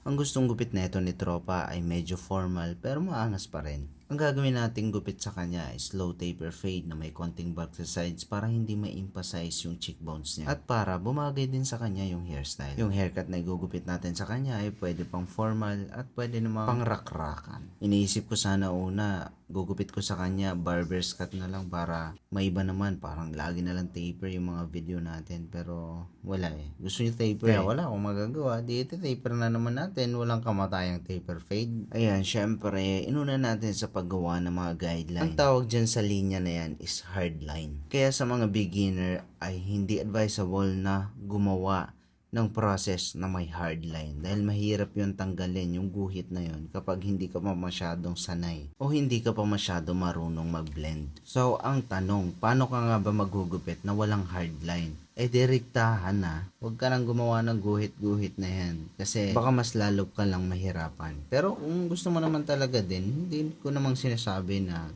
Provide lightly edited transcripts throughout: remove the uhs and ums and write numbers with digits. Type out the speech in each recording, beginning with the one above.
Ang gustong gupit na ito ni Tropa ay medyo formal pero maangas pa rin. Ang gagawin nating gupit sa kanya is slow taper fade na may konting bulk sa sides para hindi ma-emphasize yung cheekbones niya. At para bumagay din sa kanya yung hairstyle. Yung haircut na igugupit natin sa kanya ay pwede pang formal at pwede namang pang rakrakan. Iniisip ko sana una, gugupit ko sa kanya barber's cut na lang para maiba naman. Parang lagi na lang taper yung mga video natin pero wala eh. Gusto niyo taper kaya wala akong magagawa. Di taper na naman natin. Walang kamatayang taper fade. Ayan, syempre, inuna natin sa paggawa ng mga guideline. Ang tawag dyan sa linya na yan is hard line. Kaya sa mga beginner ay hindi advisable na gumawa ng process na may hard line dahil mahirap yung tanggalin yung guhit na yun kapag hindi ka pa masyadong sanay o hindi ka pa masyado marunong mag-blend. So ang tanong, paano ka nga ba magugupit na walang hard line? Direktahan na. Huwag ka nang gumawa ng guhit-guhit na yan kasi baka mas lalo ka lang mahirapan. Pero kung gusto mo naman talaga din, hindi ko namang sinasabi na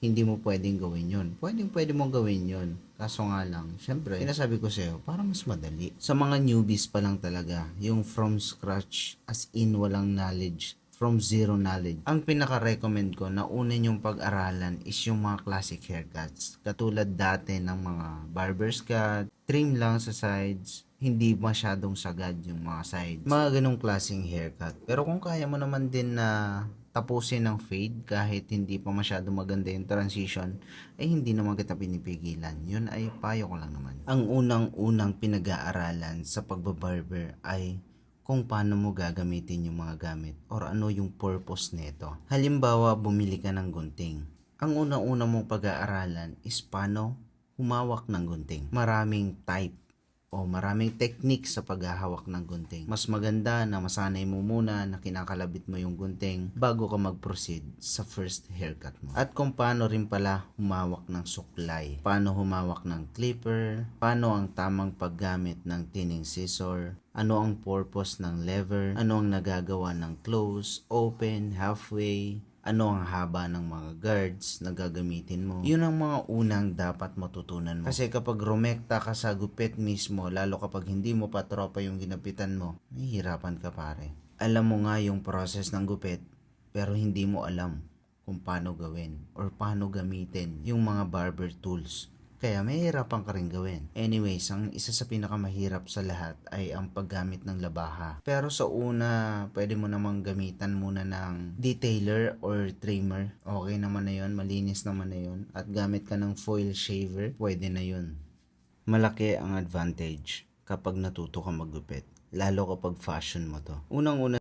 hindi mo pwedeng gawin yun. Pwede mong gawin yun. Kaso nga lang, syempre, sinasabi ko sa'yo, para mas madali. Sa mga newbies pa lang talaga, yung from scratch, as in walang knowledge, from zero knowledge. Ang pinaka-recommend ko na unin yung pag-aralan is yung mga classic haircuts. Katulad dati ng mga barber's cut, trim lang sa sides, hindi masyadong sagad yung mga sides. Mga ganong klaseng haircut. Pero kung kaya mo naman din na tapusin ng fade kahit hindi pa masyado maganda yung transition, ay hindi naman kita pinipigilan. Yun ay payo ko lang naman. Ang unang-unang pinag-aaralan sa pagbabarber ay kung paano mo gagamitin yung mga gamit or ano yung purpose nito. Halimbawa, bumili ka ng gunting. Ang unang-una mong pag-aaralan is paano humawak ng gunting. Maraming type o maraming technique sa paghahawak ng gunting. Mas maganda na masanay mo muna na kinakalabit mo yung gunting bago ka mag-proceed sa first haircut mo. At kung paano rin pala humawak ng suklay. Paano humawak ng clipper, paano ang tamang paggamit ng thinning scissor, ano ang purpose ng lever, ano ang nagagawa ng close, open, halfway, ano ang haba ng mga guards na gagamitin mo. Yun ang mga unang dapat matutunan mo. Kasi kapag rumekta ka sa gupit mismo, lalo kapag hindi mo pa tropa yung ginapitan mo, nahihirapan ka pare. Alam mo nga yung process ng gupit, pero hindi mo alam kung paano gawin or paano gamitin yung mga barber tools. Kaya mahihirapan ka rin gawin. Anyways, ang isa sa pinakamahirap sa lahat ay ang paggamit ng labaha. Pero sa una, pwede mo namang gamitan muna ng detailer or trimmer. Okay naman na yun, malinis naman na yun. At gamit ka ng foil shaver, pwede na yun. Malaki ang advantage kapag natuto ka maggupit. Lalo kapag fashion mo to. Unang-una